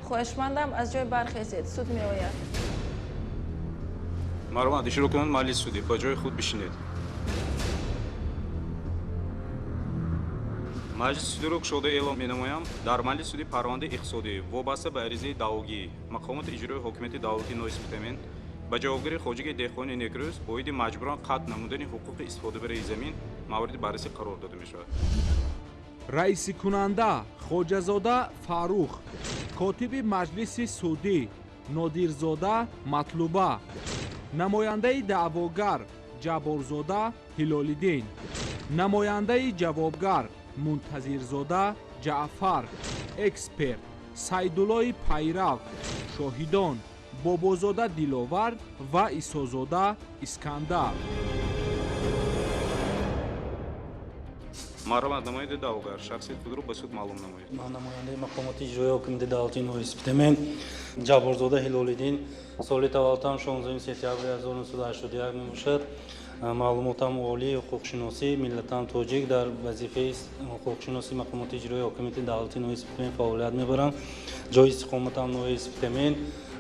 خواهشمندم از جای برخیزید. سود می آید. مرحوم شروع کنید مجلس سودی با جای خود بشینید. مجلس سودی رو شده اعلام می‌نمایم. در مجلس سودی پرونده اقتصادی وابسته به عریضه داوگی مقامات اجرایی حکومت دولتی نوسپیتمن با جوابگیری خواجه دهقانی نکروز باید مجبوران قطع نمودن حقوق استفاده برای زمین مورد بررسی قرار داده می‌شود. رئیس کننده خوجه‌زاده فاروق، کاتب مجلس سودی نادیرزاده مطلوبه، نماینده دعواگر جبارزاده هلال‌الدین، نماینده جوابگر منتظرزاده جعفر، اکسپرت سیدالله پیرو، شاهدان بابازاده دلاور و عیسازاده اسکندر. مرحوم نماینده دعواگر شخصیت خود را به سود معلوم نمایید. من نماینده مقامات اجرایی حکومت دولتی نوسپیتمن جبارزاده هلال‌الدین سال تولدم 16 سپتامبر 1981 میباشد. معلوماتم عالی حقوقشناسی ملتم تاجیک در وظیفه حقوقشناسی مقامات اجرایی حکومت دولتی نوسپیتمن فعالیت میبرم. جای استقامتم نوسپیتمن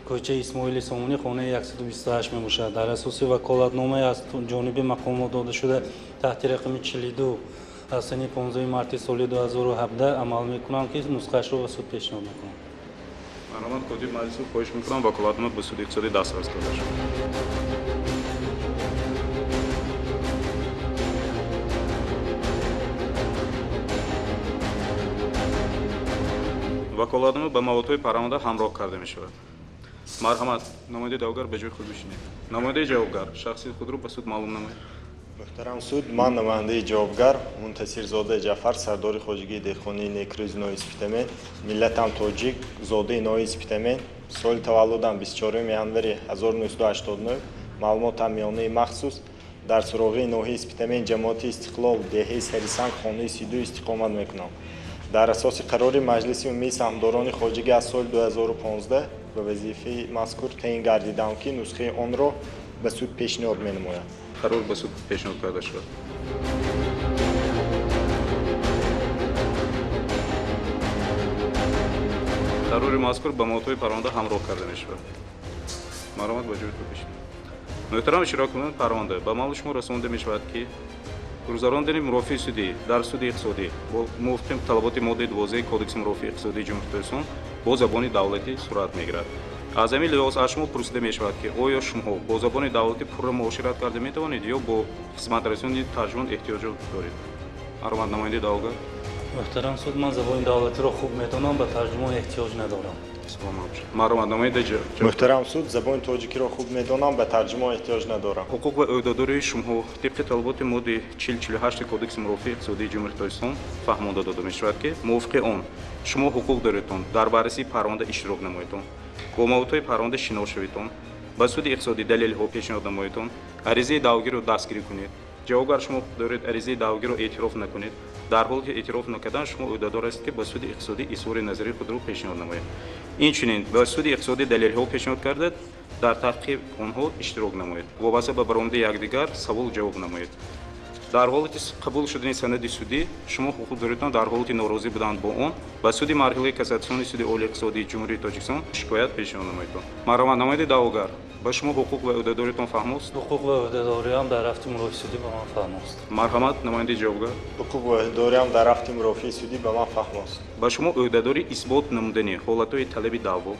کوچه اسماعیل سامونی خانه 128 میباشد. در اساس وکالتنامه از جانب مقامات داده شده تحت رقم 42 از سن 15 مارس سال 2017 عمل میکنم که نسخه‌اش رو به سود پیشنهاد میکنم. مرحوم کاتب مجلس رو خواهش میکنم وکالتنامه به سود اقتصادی دسترس داده شود. وکالتنامه به موضوع پرونده همراه کرده می شود. مرحمت نماینده دعواگر به جای خود بشینید. نماینده جوابگر شخصیت خود را به سود معلوم نمایید. محترم سود، من نماینده جوابگر منتصرزاده جعفر سردار خواجگی دهقانی نکروز نوسپیتمن ملتم تاجیک زاده نوسپیتمن سال تولدم 24 январи 1989 معلوماتم میانه مخصوص در سراغ ناحیه اسپیتمن جماعت استقلال دهه سریسنگ خانه 32 استقامت میکنم. در اساس قرار مجلس عمومی سهامداران خواجگی از سال 2015 به وظیفه مذکور تعیین گردیدم که نسخه آن را به سود پیشنهاد می‌نمایم. قرار به سود پیشنهاد کرده شد. قرار مذکور به موضوع پرونده همراه کرده می شود. مرحمت به جای خود بشینید. محترم اشتراک کننده پرونده به معلوم شما رسانده می شود که گزاراندن مرافع سودی در سود اقتصادی با موافق طلبات ماده 12 کدکس مرافع اقتصادی جمهوری اسلامی با زبان دولتی صورت میگیرد. از همین لحاظ از شما پرسیده می شود که آیا شما با زبان دولتی پورا معاشرت کرده می توانید یا با خدمت رسانی ترجمان احتیاج دارید؟ مرحوم نماینده دعواگر. محترم سود، من زبان دولتی را خوب میدانم، به ترجمه احتیاج ندارم. مرحوم نماینده محترم سود، زبان تاجیکی را خوب میدانم، به ترجمه احتیاج ندارم. حقوق و عهدهداری شما طبق طلبات ماده 4048 کدکس مرافع اقتصادی جمهوری اسلامی فهمانده داده می شود که موافق آن شما حقوق داریدتان در بررسی پرونده اشتراک نماییدتان، با موضوع پرونده شناخته شویدتان، به سود اقتصادی دلیل‌ها پیشنهاد نماییدتان، عریضه دعواگیر را دستگیری کنید. جوابگر شما دارید عریضه دعواگیر را اعتراف نکنید. در حالی که اعتراف نکردن شما عهدهدار است که به سود اقتصادی اظهار نظری خود را پیشنهاد نمایید. اینچنین به سود اقتصادی دلیل‌ها پیشنهاد کردید در تحقیق آنها اشتراک نمایید. وابسته به برآمده یکدیگر سوال جواب نمایید. در حالی که قبول شدن سند سودی شما حقوق داریدتان در حالی که ناراضی بودند با آن به سود مرحله کاساسیون سود عالی اقتصادی جمهوری تاجیکستان شکایت پیشنهاد نمایید. مرحوم نماینده دعواگر با شما حقوق و عهدهداریتان فهم است؟ حقوق و عهدهداریم در رفت مرافع سودی به من فهم است. مرحمت نماینده جوابگر. حقوق و عهدهداریم در رفت مرافع سودی به من فهم است. با شما عهدهداری اثبات نمودن حالت‌های طلبی دعوا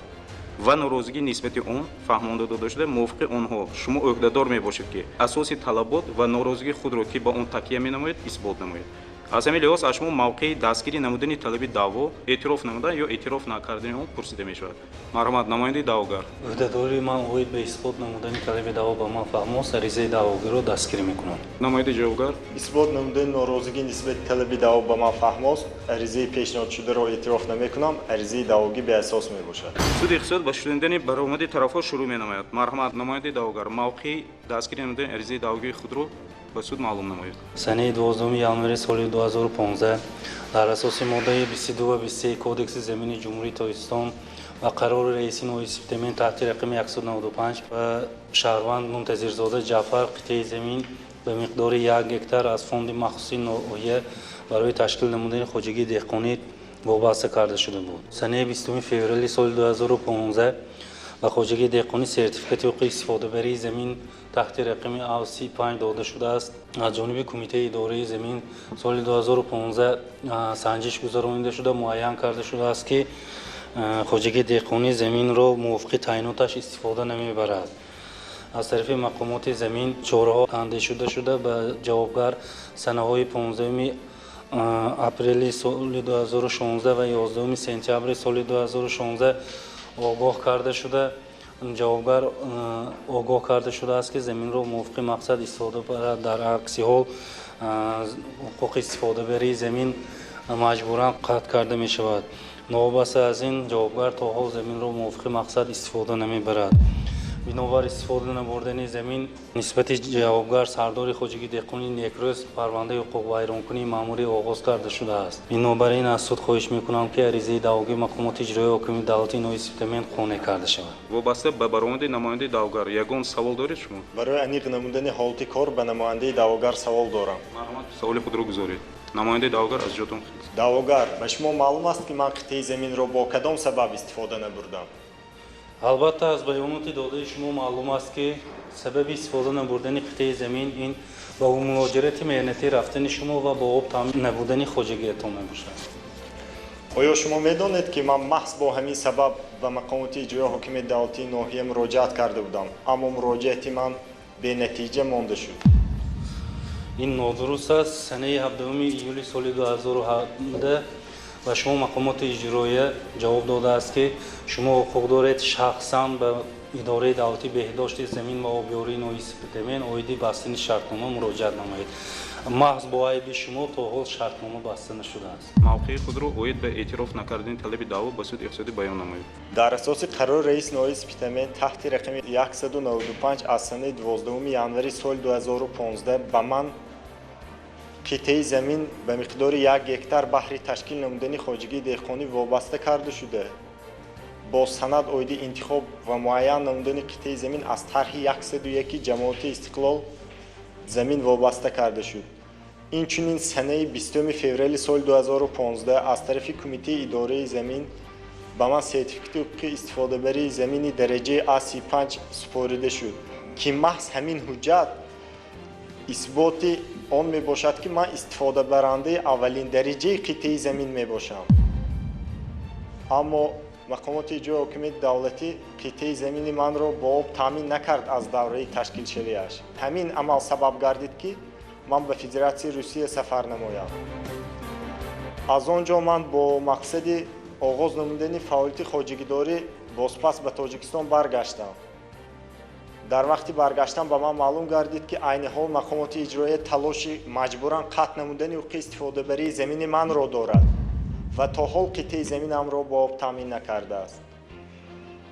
و ناراضگی نسبت آن فهمانده داده شده موافق آنها شما عهدهدار میباشید که اساس طلبات و ناراضگی خود را که با آن تکیه مینمایید اثبات نمایید. از همین لحاظ از شما موقع دستگیری نمودن طلب دعوا اعتراف نمودن یا اعتراف نکردن آن پرسیده می شود. مرحمت نماینده دعواگر. عهدهداری من اوید به اثبات نمودن طلب دعوا با من فهم است، عریضه دعواگر را دستگیری میکنم. نماینده جوابگر. اثبات نمودن ناراضگی نسبت طلب دعوا با من فهم است، عریضه پیشنهاد شده را اعتراف نمیکنم، عریضه دعواگی به اساس می باشد. سود اقتصاد با شنیدن برآمد طرفها شروع می نماید. مرحمت نماینده دعواگر موقع دستگیری نمودن عریضه دعواگی خود را به سود معلوم نمایید. سنه 12 январи سال 2015 در اساس ماده 22 و 23 کدکس زمین جمهوری تاجیکستان و قرار رئیس نوسپیتمن تحت رقم 195 و شهروند منتظرزاده جعفر قطعه زمین به مقدار 1 هکتار از فوند مخصوص ناحیه برای تشکیل نمودن خواجگی دهقانی وابسته کرده شده بود. سنه 20 فوریه سال 2015 و خواجگی دهقانی سرتیفیکت حقوق استفاده بری زمین تحت رقم A35 داده شده است. از جانب کمیته اداره زمین سال 2015 سنجش گذرانیده شده، معین کرده شده است که خواجگی دهقانی زمین را موافق تعییناتش استفاده نمیبرد. از طرف مقامات زمین چاره‌ها اندیشیده شده به جوابگر سنه‌های 15 اپریل سال 2016 و 11 سپتامبر سال 2016 آگاه کرده شده. جوابگر آگاه کرده شده است که زمین را موافق مقصد استفاده برد. در عکس حال حقوق استفاده بری زمین مجبوراً قطع کرده می شود. نوابسته از این جوابگر تا حال زمین را موافق مقصد استفاده نمی برد. بنابر استفاده نبردن زمین نسبت جوابگر سردار خواجگی دهقانی نیکروز پرونده حقوق ویرانکنی ماموری آغاز کرده شده است. بنابراین از سود خواهش میکنم که عریضه دعوی مقامات اجرایی حاکمیت دولتی نوی سپتامبر خانه کرده شود. وابسته به برآمده نماینده دعوگر یگان سوال دارید شما؟ برای انیق نمودن حالت کار به نماینده دعوگر سوال دارم. مرحمت سوال خود را گذارید. نماینده دعوگر از جاتون خیز. دعوگر به شما معلوم است که من قطعه زمین را با کدام سبب استفاده نبردم؟ البته از بیانات داده شما معلوم است که سبب استفاده نبردن قطعه زمین این با مهاجرت مهنتی رفتن شما و با آب تامین نبودن خواجگیتان میباشد. آیا شما میدانید که من محض با همین سبب به مقامات اجرایی حاکمیت دولتی ناحیه مراجعت کرده بودم، اما مراجعت من به نتیجه مانده شد. این نادرست است. سنه 17 ایولی سال 2017 و شما مقامات اجرایی جواب داده است که شما حقوق دارید شخصا به اداره دولتی بهداشت زمین و آبیاری نوی سپتامبر اویدی بستن شرطنامه مراجعت نمایید. محض با عیب شما تا حال شرطنامه بسته نشده است. موقع خود را اوید به اعتراف نکردن طلب دعوا به سود اقتصادی بیان نمایید. در اساس قرار رئیس نوی سپتامبر تحت رقم 195 از سنه 12 ژانویه سال 2015 به من قطعه زمین به مقدار 1 هکتار بهره تشکیل نمودن خواجگی دهقانی وابسته کرده شده. با سند اویدی انتخاب و معین نمودن قطعه زمین از طرح 101 جماعت استقلال زمین وابسته کرده شد. اینچنین سنه 20 فوریه سال 2015 از طرف کمیته اداره زمین به من سرتیفیکت حقوق استفاده بری زمینی درجه A35 سپرده شد که محض همین حجت اثبات آن می باشد که من استفاده برنده اولین درجه قطعه زمین می باشم. اما مقامات اجرایی حاکمیت دولتی قطعه زمین من را با آب تامین نکرد از دوره تشکیل شده‌اش. همین عمل سبب گردید که من به فدراسیون روسیه سفر نمایم. از آنجا من با مقصد آغاز نمودن فعالیت خواجگیداری بازپس به تاجیکستان برگشتم. در وقتی برگشتم به من معلوم گردید که عین حال مقامات اجرایی تلاش مجبوراً قطع نمودن حقوق استفاده بری زمین من را دارد و تا حال قطعه زمینم را با آب تامین نکرده است.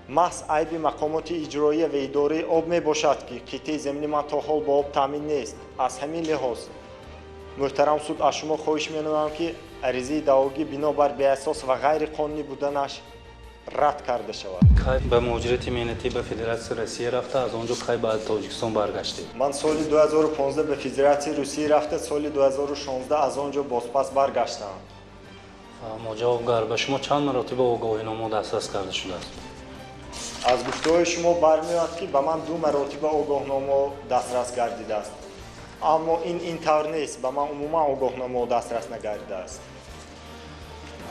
محض عیب مقامات اجرایی و اداره آب می باشد که قطعه زمین من تا حال با آب تامین نیست. از همین لحاظ محترم سود از شما خواهش می‌نمایم که عریضه دعوی بنابر بی‌اساس و غیر قانونی بودنش رد کرده شود. به مهاجرت مهنتی به فدراسیون روسیه رفته، از آنجا کی به تاجیکستان برگشته؟ من سال 2015 به فدراسیون روسیه رفته، سال 2016 از آنجا بازپس برگشتم. مجاوبگر به شما چند مراتب آگاهینامه دسترس کرده شده است؟ از گفته‌های شما برمیاد که به من 2 مراتب آگاهنامه دسترس گردیده است. اما این طور نیست، به من عموما آگاهنامه دسترس نگردیده است.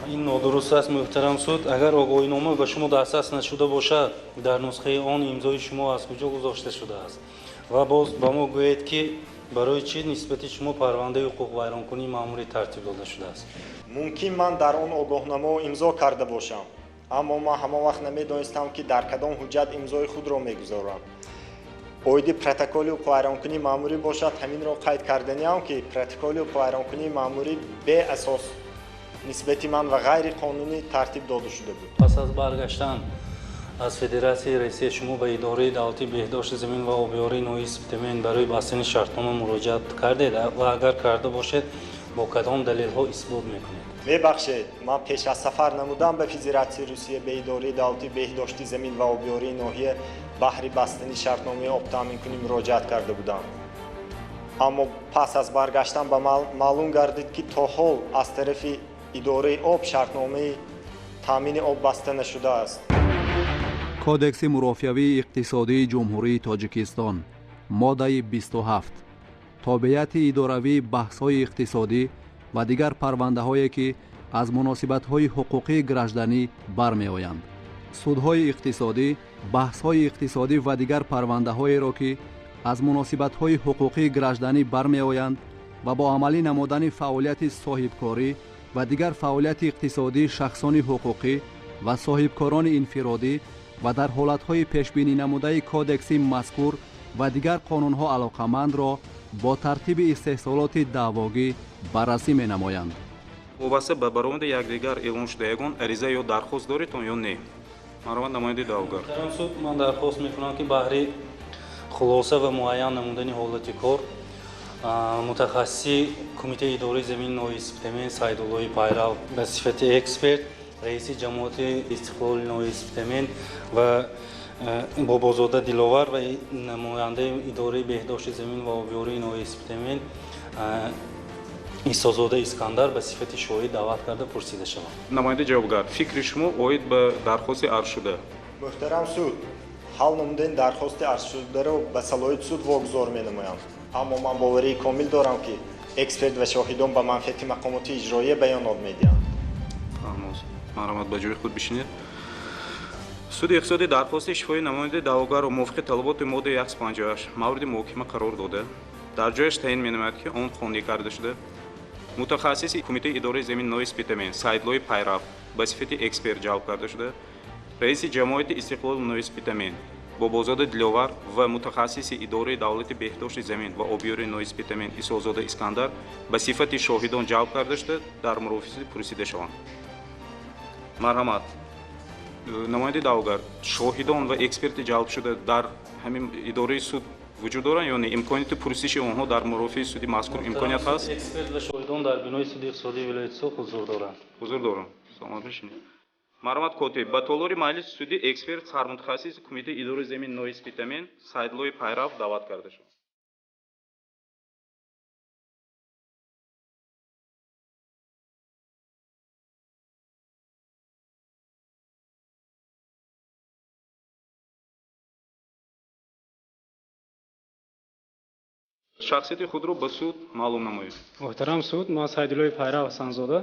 این نادرست است محترم سود. اگر آگاهینامه به شما دسترس نشده باشد، در نسخه آن امضای شما از کجا گذاشته شده است؟ و باز به ما گویید که برای چی نسبت شما پرونده حقوق ویرانکنی ماموری ترتیب داده شده است؟ ممکن من در آن آگاهنامه امضا کرده باشم، اما من همان وقت نمی‌دانستم که در کدام حجت امضای خود را می‌گذارم. اویدی پروتکل حقوق ویرانکنی ماموری باشد، همین را قید کردنیم که پروتکل حقوق ویرانکنی ماموری به اساس نسبت من و غیر قانونی ترتیب داده شده بود. پس از برگشتن از فدراسیون روسیه شما به اداره دولتی بهداشت زمین و آبیاری نوی سپتامبر برای بستن شرطنامه مراجعه کردید و اگر کرده باشید با کدام دلیل‌ها اثبات می‌کنید؟ میبخشید، من پیش از سفر نمودم به فدراسیون روسیه به اداره دولتی بهداشت زمین و آبیاری ناحیه بهره بستن شرطنامه آب تامین کنی مراجعت کرده بودم. اما پس از برگشتن به معلوم گردید که تا حال از طرف идораи об шартномаи таъмини об баста нашудааст. кодекси мурофиавии иқтисодии ҷумҳурии тоҷикистон моддаи 27 тобеияти идоравии баҳсҳои иқтисодӣ ва дигар парвандаҳое ки аз муносибатҳои ҳуқуқии гражданӣ бармеоянд. судҳои иқтисодӣ баҳсҳои иқтисодӣ ва дигар парвандаҳоеро ки аз муносибатҳои ҳуқуқии гражданӣ бармеоянд ва бо амалӣ намудани фаъолияти соҳибкорӣ ва дигар фаъолияти иқтисодии шахсони ҳуқуқӣ ва соҳибкорони инфиродӣ ва дар ҳолатҳои пешбинӣ намудаи кодекси мазкур ва дигар қонунҳо алоқамандро бо тартиби истеҳсолоти даъвогӣ баррасӣ менамоянд. вобаста ба баромади якдигар эълон шудаягон ариза ё дархост доредтон ё не? марҳамат намояндаи даъвогар. суд ман дархост мекунам ки баҳри хулоса ва муайян намудани ҳолати кор мутахассиси кумитаи идораи замини ноисбитамин Сайдуллои Пайрав ба сифати эксперт раиси ҷамоати истиқлоли ноисбитамин ва бобозода Диловар ва намояндаи идораи беҳдошти замин ва обёрии ноисбитамин Исозода Искандар ба сифати шоҳид даъват карда пурсида шавам. намояндаи ҷавобгар, фикри шумо оид ба дархости арзшуда? муҳтарам суд, ҳал намудани дархости арзшударо ба салоҳияти суд вогузор менамоям. аммо ман боварии комил дорам ки эксперт ва шоҳидон ба манфиати мақомоти иҷроия баёнот медиҳанд. марҳамат, ба ҷои худ бишинед. суди иқтисодӣ дархости шифои намояндаи даъвогарро мувофиқи талаботи моддаи 158 мавриди муҳокима қарор дода, дар ҷояш таъин менамояд ки он хонӣ карда шуда мутахассиси кумитаи идораи замини ноисбитамин Сайдлои Пайрав ба сифати эксперт ҷалб карда шуда, раиси ҷамоати истиқлоли ноисбитамин Бобозода Диловар ва мутахассиси идораи давлати беҳдошти замин ва обёрии ноисбитамин Исозода Искандар ба сифати шоҳидон ҷалб карда шуда дар мурофиаси пурсида шаванд. марҳамат, намояндаи даъвогар, шоҳидон ва эксперти ҷалб шуда дар ҳамин идораи суд вуҷуд доранд ё не? имконияти пурсиши онҳо дар мурофиаи суди мазкур имконият ҳаст? эксперт ва шоҳидон дар бинои суди иқтисодии вилояти Соғд ҳузур доранд. ҳузур доранд. саломат бишинед. марҳамат котиб, ба толори маҷлиси суди эксперт сармутахассиси кумитаи идораи замини ноисбитамин Сайдлои Пайрав даъват карда шуд. шахсияти худро ба суд маълум намоед. муҳтарам суд, ман Сайдуллои Пайрав Ҳасанзода,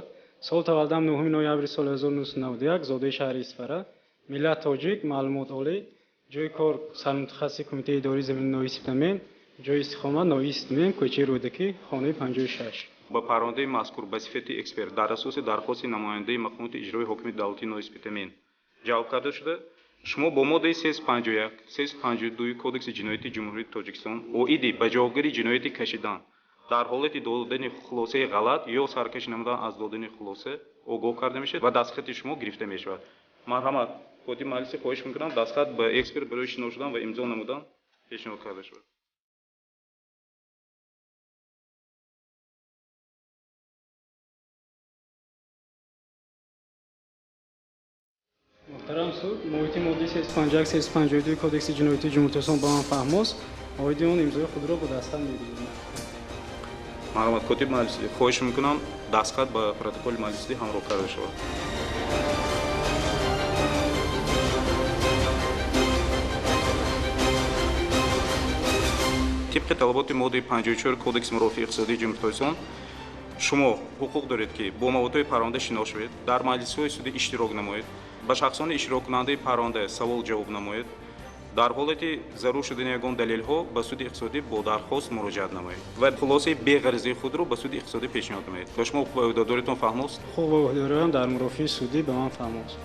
сол таваллудам 9 ноябри соли 1991, зодаи шаҳри Исфара, миллат тоҷик, маълумот олӣ, ҷои кор сармутахассиси кумитаи идораи замини ноисбитамин, ҷои истиқомат ноисбитамин, кӯчаи Рӯдакӣ, хонаи 56. ба паррондаи мазкур ба сифати эксперт дар асоси дархости намояндаи мақомоти иҷрои ҳокими давлати ноисбитамин ҷалб карда шуда, шумо бо моддаи 351, 352 Кодекси ҷинояти ҷумҳурии Тоҷикистон оиди ба ҷавобгарии ҷинояти кашидан дар ҳолати додани хулосаи ғалат ё саркашӣ намудан аз додани хулоса огоҳ карда мешавад ва дастхати шумо гирифта мешавад. марҳамат, котиби маҷлиси хоҳиш мекунам дастхат ба эксперт барои шино шудан ва имзо намудан пешниҳод карда шавад. муҳтарам суд, муҳити моддаи 351-352 Кодекси ҷинояти ҷумҳурии Тоҷикистон ба ман фаҳмост, оиди он имзои худро ба дастхат мегузорам. марҳамат, котиби маҷлисӣ, хоҳиш мекунам дастхат ба протоколи маҷлисӣ ҳамроҳ карда шавад. тибқи талаботи моддаи 54 Кодекси мурофиаи иқтисодии ҷумҳурии Тоҷикистон шумо ҳуқуқ доред ки бо маводҳои парронда шинос шавед, дар маҷлисҳои суди иштирок намоед, ба шахсони иштироккунандаи парронда савол ҷавоб намоед, дар ҳолати зарур шудани ягон далелҳо ба суди иқтисодӣ бо дархост муроҷиат намоед ва хулосаи беғаризии худро ба суди иқтисодӣ пешниҳод намоед. ва шумо ҳуқуқ ва ӯҳдадориатон фаҳмост? ҳуқуқ ва ӯҳдадориам дар мурофиаи судӣ ба ман фаҳмост.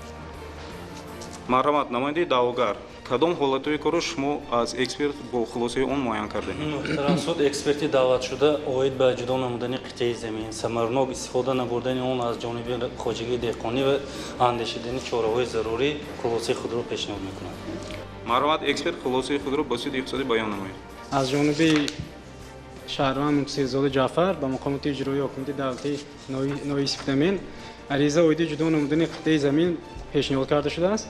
марҳамат, намояндаи даъвогар, кадом ҳолатҳои корро шумо аз эксперт бо хулосаи он муайян кардед? муҳтарам суд, эксперти даъватшуда оид ба ҷудо намудани қитъаи замин, самарнок истифода набурдани он аз ҷониби хоҷагии деҳқонӣ ва андешидани чораҳои зарурӣ хулосаи худро пешниҳод мекунад. марҳамат, эксперт хулосаи худро ба суди иқтисодӣ баён намоед. аз ҷониби шаҳрванд Мунтасирзода Ҷаъфар ба мақомоти иҷроии ҳокимияти давлати ноисбитамин ариза оиди ҷудо намудани қитъаи замин пешниҳод карда шудааст.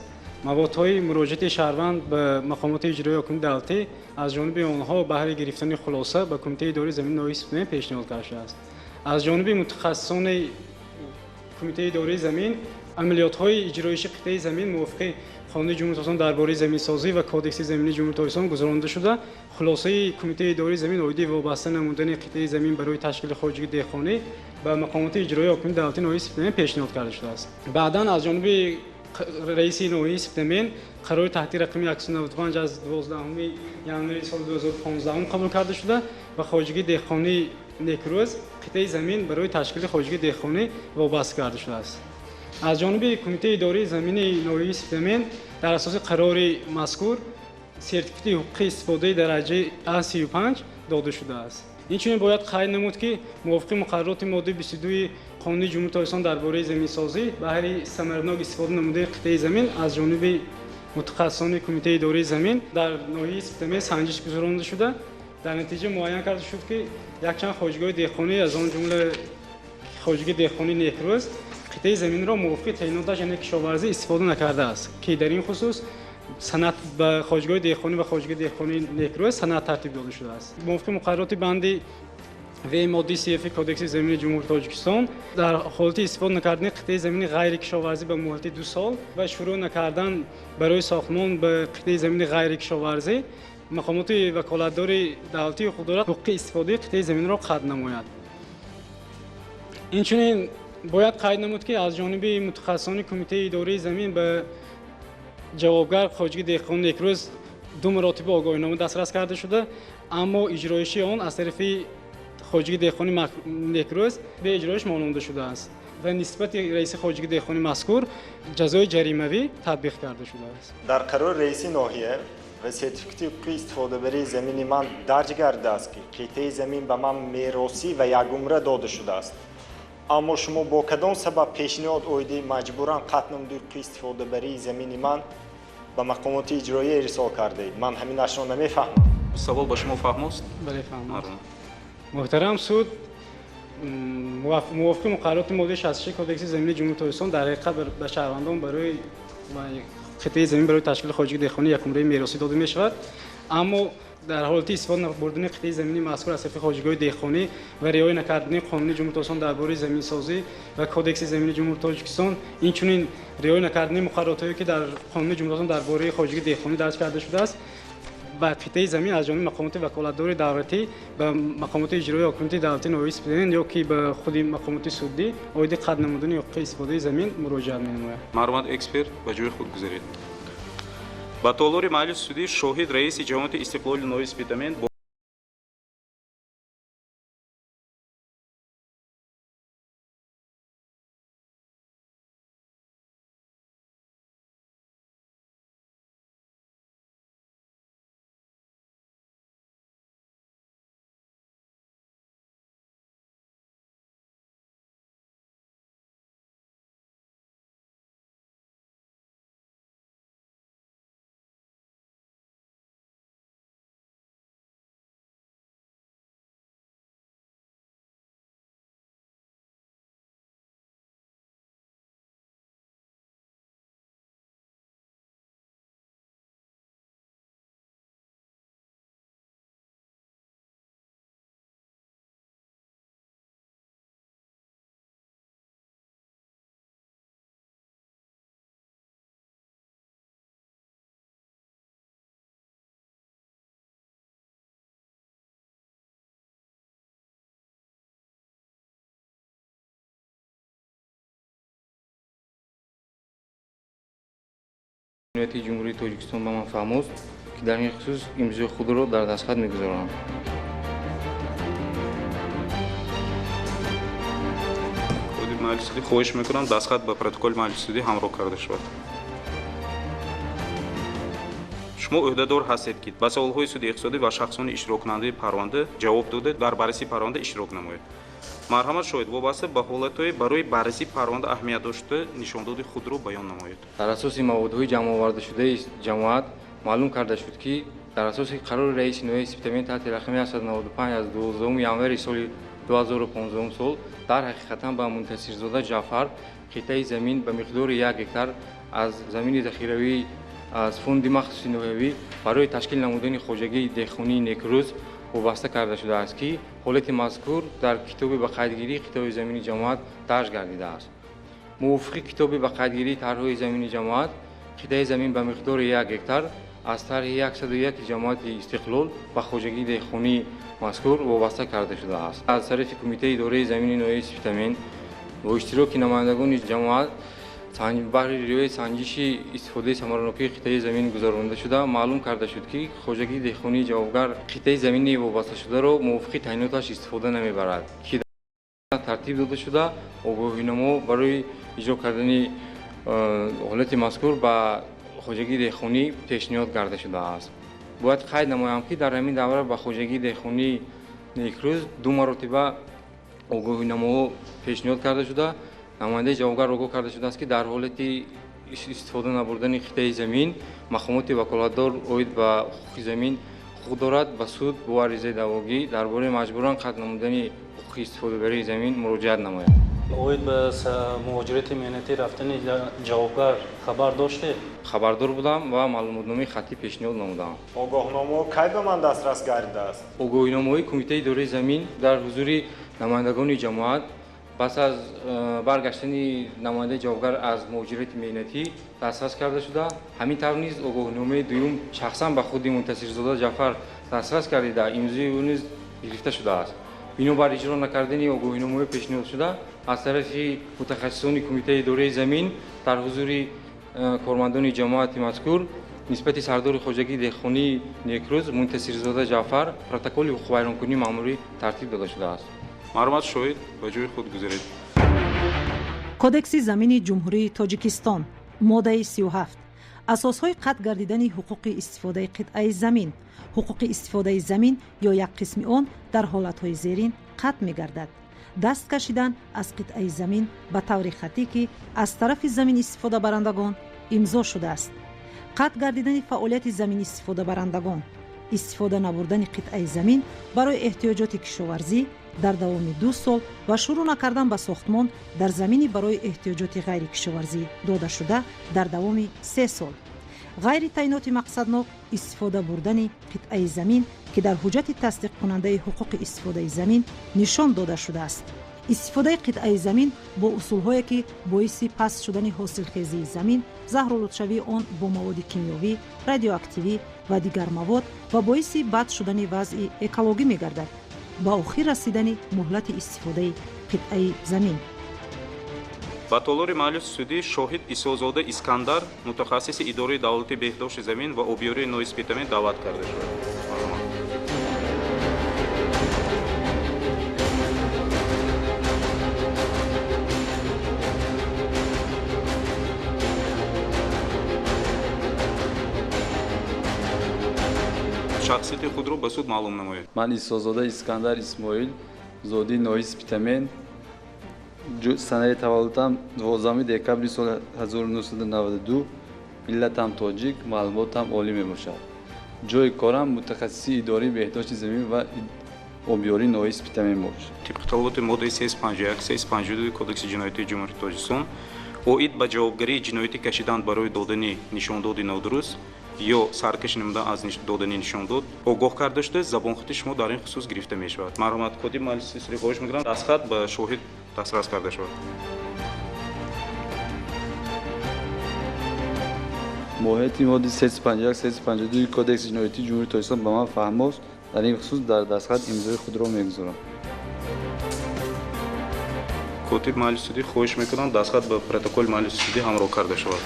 маводҳои муроҷиати шаҳрванд ба мақомоти иҷроии ҳокимияти давлатӣ аз ҷониби онҳо баҳри гирифтани хулоса ба кумитаи идораи замини ноисбитамин пешниҳод карда шудааст. аз ҷониби мутахассисони کمیته اداره زمین عملیات‌های اجرایشی قطعه زمین موافق قانون جمهوری تاجیکستان درباره زمین‌سازی و کدکس زمینی جمهوری تاجیکستان گذرانده شده. خلاصه کمیته اداره زمین عهده وابسته نمودن قطعه زمین برای تشکیل خواجگی دهقانی به مقامات اجرایی حاکم دولتی ناحیه سپتامبر پیشنهاد کرده شده است. بعداً از جانب رئیس ناحیه سپتامبر قرار تحت رقم 195 از 12 ژانویه سال 2015 قبول کرده شده و خواجگی دهقانی نیکروز قطعه زمین برای تشکیل خواجگی دهقانی وابسته کرده شده است. از جانب کمیته اداره زمینی ناحیه سپتامبر در اساس قرار مذکور سرتیفیکات حقوقی استفاده درجه A35 داده شده است. اینچنین باید قید نمود که موافق مقررات ماده 22 قانون جمهوری تاجیکستان درباره زمین‌سازی بهره ثمرناک استفاده نموده قطعه زمین از جانب متخصصان کمیته اداره زمین در ناحیه سپتامبر سنجش گذرانده شده. در نتیجه معین کرده شد که یک چند خواجگاه دهقانی از آن جمله خواجگی دهقانی نیکروز قطعه زمین را موافق تعیینات در کشاورزی استفاده نکرده است که در این خصوص سند به خواجگاه دهقانی و خواجگی دهقانی نیکروز سند ترتیب داده شده است. موافق مقررات بند و ماده 3 کدکس زمینی جمهوری تاجیکستان در حالت استفاده نکردن قطعه زمین غیر کشاورزی به مدت 2 سال و شروع نکردن برای ساختمان به قطعه زمین غیر کشاورزی مقامات وکالتدار دولتی حقوق دارد حق استفاده قطعه زمین را قطع نماید. اینچنین باید قید نمود که از جانب متخصصان کمیته اداره زمین به جوابگر خواجگی دهقان نیکروز 2 مراتب آگاهینامه دسترس کرده شده، اما اجرایشی آن از طرف خواجگی دهقانی نیکروز به اجرایش ماننده شده است و نسبت رئیس خواجگی دهقانی مذکور جزای جریمه‌ای تطبیق کرده شده است. در قرار رئیس ناحیه و سرتیفیکات حقوقی استفاده بری زمینی من درج کرده است که قطعه زمین به من میراثی و یگانه داده شده است. اما شما با کدام سبب پیشنهاد اویدی مجبوران قطع نمودید که استفاده بری زمینی من به مقامات اجرایی ارسال کرده اید؟ من همینش را نمیفهمم. سوال با شما فهم است؟ بله فهمم. محترم سود موافق مقررات ماده 66 کدکس زمینی جمهوری تاجیکستان در حقیقت به شهروندان برای قطعه زمین برای تشکیل خواجگی دهقانی یک عمره میراثی داده می شود، اما در حالت استفاده نبردن قطعه زمینی مذکور از طرف خواجگاه دهقانی و رعایت نکردن قانون جمهوری تاجیکستان درباره زمین‌سازی و کدکس زمینی جمهوری تاجیکستان، اینچنین رعایت نکردن مقرراتی که در قانون جمهوری تاجیکستان درباره خواجگی دهقانی درج کرده شده است و قطعه زمین از جانب مقامات وکالتدار دولتی و مقامات اجرایی حکومت دولتی ناحیه سپتامبر یا که به خود مقامات سودی عاید قطع نمودن حقوق استفاده زمین مراجعه می‌نماید. معلومات اکسپرت به جای خود گذارید. با طالور مجلس سودی شاهد رئیس جمهوریت استقلال ناحیه سپتامبر جمهوریت جمهوری تاجیکستان به من فرمود که در این خصوص امضای خود را در دستخط می‌گذارم. خود مجلس سودی خواهش میکنم دستخط به پروتکل مجلس سودی همراه کرده شود. شما عهدهدار هستید که به سوال‌های سود اقتصادی و شخصان اشتراک کننده پرونده جواب داده در بررسی پرونده اشتراک نمایید. مرحمت شاید وابسته به حالت‌های برای بررسی پرونده اهمیت داشته نشانداد خود را بیان نمایید. در اساس موادهای جمع آورده شده جماعت معلوم کرده شد که در اساس قرار رئیس ناحیه سپتامبر تحت رقم 195 از 12 ژانویه سال 2015 سال در حقیقت به منتصرزاده جعفر قطعه زمین به مقدار 1 هکتار از زمین ذخیروی از فوند مخصوص نوحوی برای تشکیل نمودن خواجگی دهقانی نیکروز وابسته کرده شده است که حالت مذکور در کتاب به قیدگیری قطعه زمینی جماعت درج گردیده است. мувофиқи китоби ба қайдгирии тарҳҳои замини ҷамоат қитъаи замин ба миқдори 1 гектар аз тарҳи 101 ҷамоати истиқлол ба хоҷагии деҳқонии мазкур вобаста карда шудааст. Аз тарафи Кумитаи идораи замини ноҳияи Сифтамин бо иштироки намояндагони ҷамоат баҳри риёяи санҷиши истифодаи самаранокии қитъаи замин гузаронида шуда, маълум карда шуд, ки хоҷагии деҳқонии ҷавобгар қитъаи замини вобасташударо мувофиқи таъйиноташ истифода намебарад, ки тартиб дода шуда огоҳинамо барои иҷро кардани ҳолати мазкур ба хоҷагии деҳқонӣ пешниҳод карда шудааст. Бояд қайд намоям, ки дар ҳамин давра ба хоҷагии деҳқонии Некрӯз 2 маротиба огоҳинамоҳо пешниҳод карда шуда, намояндаи ҷавобгар огоҳ карда шудааст, ки дар ҳолати истифода набурдани қитъаи замин маҳкумоти ваколатдор оид ба ҳуқуқи замин ҳуқуқ дорад ба суд бо аризаи даъвогӣ дар бораи маҷбуран қатъ намудани ҳуқуқи истифодагарии замин муроҷиат намояд. оид ба муҳоҷирати меҳнатӣ рафтани ҷавобгар хабар доштед? Хабардор будам ва маълумотномаи хаттӣ пешниҳод намудам. огоҳномо кай ба ман дастрас гардидааст? огоҳиномаҳои Кумитаи идораи замин дар ҳузури намояндагони ҷамоат пас аз баргаштани намояндаи ҷавобгар аз муҳоҷирати меҳнатӣ дастрас карда шуда, ҳамин тавр низ огоҳиномаи дуюм шахсан ба худи Мунтасирзода Ҷаъфар дастрас гардида имзои ӯ низ гирифта шудааст. бинобар иҷро накардани огоҳиномаҳои пешниҳод шуда аз тарафи мутахассисони Кумитаи идораи замин дар ҳузури кормандони ҷамоати мазкур нисбати сардори хоҷагии деҳқонии Некрӯз Мунтасирзода Ҷаъфар протоколи ҳуқуқвайронкунии маъмурӣ тартиб дода шудааст. Маълумот шоҳид ба ҷои худ гузаред. кодекси замини ҷумҳурии Тоҷикистон моддаи 37 асосҳои қатъ гардидани ҳуқуқи истифодаи қитъаи замин. ҳуқуқи истифодаи замин ё як қисми он дар ҳолатҳои зерин қатъ мегардад. даст кашидан аз қитъаи замин ба таври хатӣ, ки аз тарафи заминистифодабарандагон имзо шудааст. қатъ гардидани фаъолияти заминистифодабарандагон, истифода набурдани қитъаи замин барои эҳтиёҷоти кишоварзӣ дар давоми 2 сол ва шурӯъ накардан ба сохтмон дар замини барои эҳтиёҷоти ғайрикишоварзӣ додашуда дар давоми 3 сол. ғайри таъйиноти мақсаднок истифода бурдани қитъаи замин, ки дар ҳуҷҷати тасдиқкунандаи ҳуқуқи истифодаи замин нишон дода шудааст. истифодаи қитъаи замин бо усулҳое, ки боиси паст шудани ҳосилхезии замин, заҳролудшавии он бо маводи кимиёвӣ, радиоактивӣ ва дигар мавод ва боиси бад шудани вазъи экологӣ мегардад, ба охир расидани муҳлати истифодаи қитъаи замин. ба толори маҷлиси судӣ шоҳид Исозода Искандар, мутахассиси идораи давлати беҳдошти замин ва обёрии ноҳияи Сифтамин даъват карда шуд. шахсияти худро ба суд маълум намоед. ман Исозода Искандар Исмоил, зоди ноҳияи Сифтамин, санаи таваллудам 12 декабри соли 1992, миллатам тоҷик, маълумотам олӣ мебошад. ҷои корам мутахассиси идораи беҳдошти замин ва обёрии ноҳияи Сифтамин мебошад. тибқи талаботи моддаи 351, 352 кодекси ҷиноятии ҷумҳурии Тоҷикистон оид ба ҷавобгарии ҷиноятӣ кашидан барои додани нишондоди нодуруст ё саркашӣ намудан аз додани нишондод огоҳ карда шуда, забонхати шумо дар ин хусус гирифта мешавад. марҳамат котиб маҷлиси судӣ хоҳиш мекунам дастхат ба шоҳид дастрас карда шавад. моҳияти моддаи 351, 352 кодекси ҷиноятии ҷумҳурии Тоҷикистон ба ман фаҳмост. дар ин хусус дар дастхат имзои худро мегузорам. котиб маҷлиси судӣ хоҳиш мекунам дастхат ба протоколи маҷлиси судӣ ҳамроҳ карда шавад.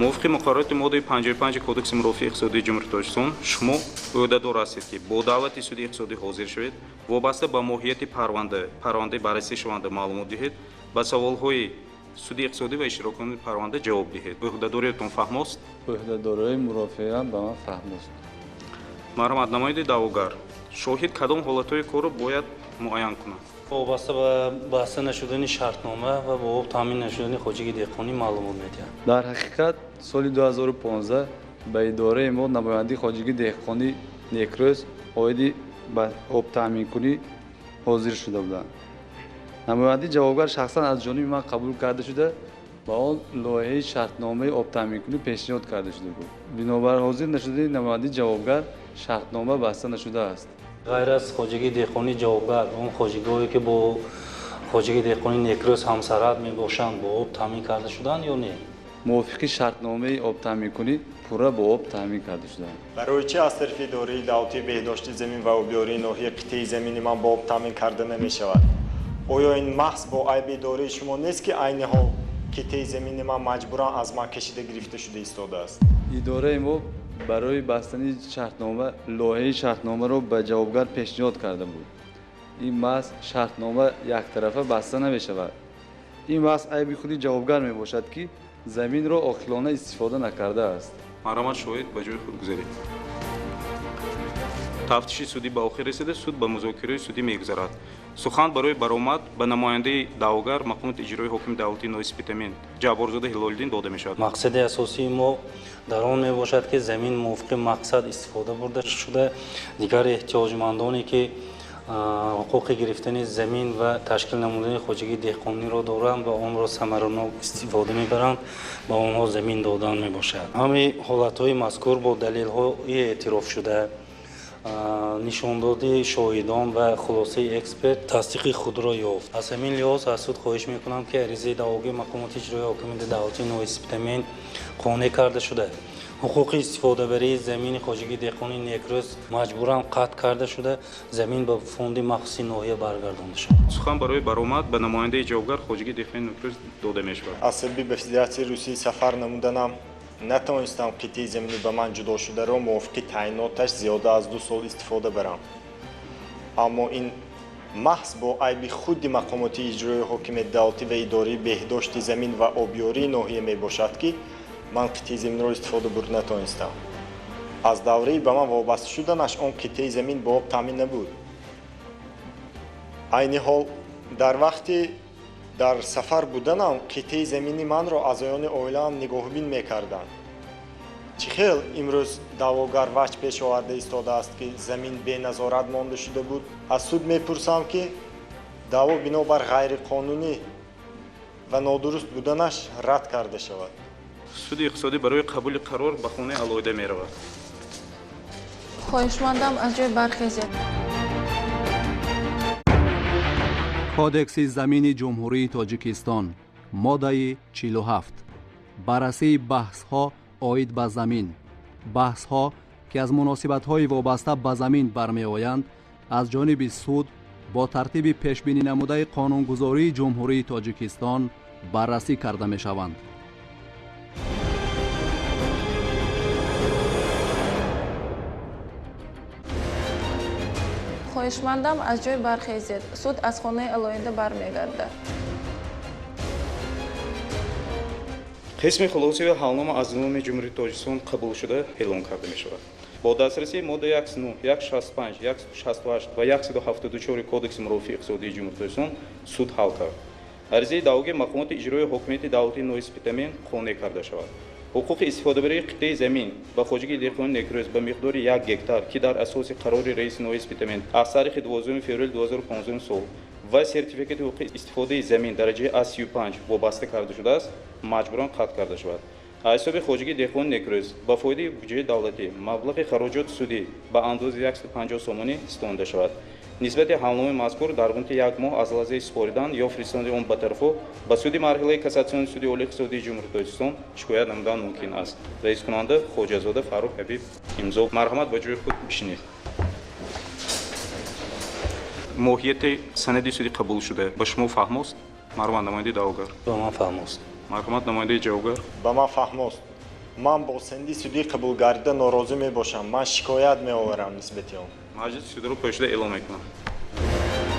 мувофиқи муқаррароти моддаи 55 кодекси мурофиаи иқтисодии ҷумҳурии Тоҷикистон, шумо ӯҳдадор ҳастед, ки бо даъвати суди иқтисодӣ ҳозир шавед, вобаста ба моҳияти парвандаи баррасишаванда маълумот диҳед, ба саволҳои суди иқтисодӣ ва иштироккунандаи парванда ҷавоб диҳед. ӯҳдадориятон фаҳмост? ӯҳдадории мурофиаам ба ман фаҳмост. марҳамат намояндаи даъвогар, шоҳид кадом ҳолатҳои корро бояд муайян кунад? вобаста ба баҳса нашудани шартнома ва бо об таъмин нашудани хоҷагии деҳқонӣ маълумот медиҳад. дар ҳақиқат соли 2015 ба идораи мо намояндии хоҷагии деҳқонӣ Некрӯз оиди ба обтаъминкунӣ ҳозир шуда буданд. намояндии ҷавобгар шахсан аз ҷониби ман қабул карда шуда, ба он лоиҳаи шартномаи обтаъминкунӣ пешниҳод карда шуда буд. бинобар ҳозир нашудани намояндии ҷавобгар шартнома баста нашудааст. غیر از خواجگی دهقانی جوابگر اون خواجگی‌هایی که با خواجگی دهقانی نکروس همسرد میباشند با آب تامین کرده شدند یا نه؟ موافقی شرطنامه آب تامین کنی پورا با آب تامین کرده شدند. برای چه از طرف اداره دولتی بهداشت زمین و آبیاری ناحیه قطعه زمینی من با آب تامین کرده نمی شود؟ آیا این محض با عیب اداره شما نیست که عین حال قطعه زمینی من مجبورا از ما کشیده گرفته شده ایستاده است؟ اداره ما برای بستن شرطنامه لایحه شرطنامه رو به جوابگر پیشنهاد کرده بود. این محض شرطنامه یک طرفه بسته نمی شود. این محض عیب خودی جوابگر می باشد که زمین را عاقلانه استفاده نکرده است. مرحمت شاهد به جای خود گذارید. تفتیش سودی به آخر رسیده، سود به مذاکره سودی میگذرد. سخن برای برآمد به نماینده دعواگر مقامات اجرایی حاکم دولتی نویسپیتامین جبارزاده هلالدین داده می شود. مقصد اساسی ما در آن می باشد که زمین موافق مقصد استفاده برده شده. دیگر احتیاجمندانی که حقوق گرفتن زمین و تشکیل نمودن خواجگی دهقانی را دارند و آن را ثمراناک استفاده میبرند با آنها زمین دادن می باشد. همین حالتهای مذکور با دلیل‌های اعتراف شده، نشانداد شاهدان و خلاصه اکسپرت تصدیق خود را یافت. از همین لحاظ از سود خواهش میکنم که عریضه دعواگر مقامات اجرایی حاکم دولتی نویسپیتامین قانع کرده شده. حقوق استفاده برای زمین خواجگی دهقانی نکروس مجبوراً قطع کرده شده، زمین به فوند مخصوص ناحیه برگردانده شد. سخن برای برآمد به نماینده جوابگر خواجگی دهقانی نکروس داده می شود. از سبب به فدراسیون روسیه سفر نمودنم نتوانستم قطعه زمینی به من جدا شده را موافق تعییناتش زیاده از 2 سال استفاده برم. اما این محض با عیب خود مقامات اجرایی حاکم دولتی و اداره بهداشت زمین و آبیاری ناحیه می باشد که من قطعه زمین را استفاده بر نتوانستم. از دوره به من وابسته شدنش آن قطعه زمین با آب تامین نبود. عین حال در وقتی در سفر بودنم قطعه زمینی من را از آیان عائله‌ام نگاهبین می‌کردند. چه خیل امروز دعواگر وجه پیش آورده ایستاده است که زمین بی نظارت مانده شده بود. از سود میپرسم که دعوا بنابر غیر قانونی و نادرست بودنش رد کرده شود. سود اقتصادی برای قبول قرار به خانه علایده می رود. خواهشمندم از جای برخیزید. کودکس زمین جمهوری تاجیکستان ماده 47 بررسی بحث ها عاید به زمین. بحث ها که از مناسبت های وابسته به زمین برمی آیند از جانب سود با ترتیب پیش بینی نموده قانونگذاری جمهوری تاجیکستان بررسی کرده می شوند. خواهشمندم از جای برخیزید. سود از خانه علایده برمیگرده. قسم خلاصه حالنامه از نظام جمهوری تاجیکستان قبول شده اعلام کرده می شود. با دسترسی ماده 109, 165, 168 و 174 کودکس مرافع اقتصادی جمهوری تاجیکستان سود حل کرد. عریضه دعواگر مقامات اجرایی حاکمیت دولتی نویسپیتامین قانع کرده شود. حقوق استفاده برای قطعه زمین با خواجگی دهقانی نکروس به مقدار 1 گکتار که در اساس قرار رئیس نویسپیتامین از تاریخ 12 فوریه 2015 سال و سرتیفیکات حقوق استفاده زمین درجه A35 وابسته کرده شده است مجبوراً قطع کرده شود. از حساب خواجگی دهقانی نکروس با فایده بودجه دولتی مبلغ خراجات سودی به اندازه 150 سومانی ستانده شود. نسبت حالنامه مذکور در مدت 1 ماه از لحظه سپردن یا فرستادن آن به طرفو به سود مرحله کاساسیون سود عالی اقتصادی جمهوری تاجیکستان شکایت نمودن ممکن است. رئیس کننده خواجه‌زاده فاروق حبیب امضا. مرحمت به جای خود بشینید. ماهیت سند سودی قبول شده به شما فهم است؟ مرحمت نماینده دعواگر. به من فهم است. مرحمت نماینده جوابگر. به من فهم است. من با سند سودی قبول گردیده ناراضی می باشم. من شکایت می آورم نسبت آن. مجلس سود را پشت اعلام میکنم.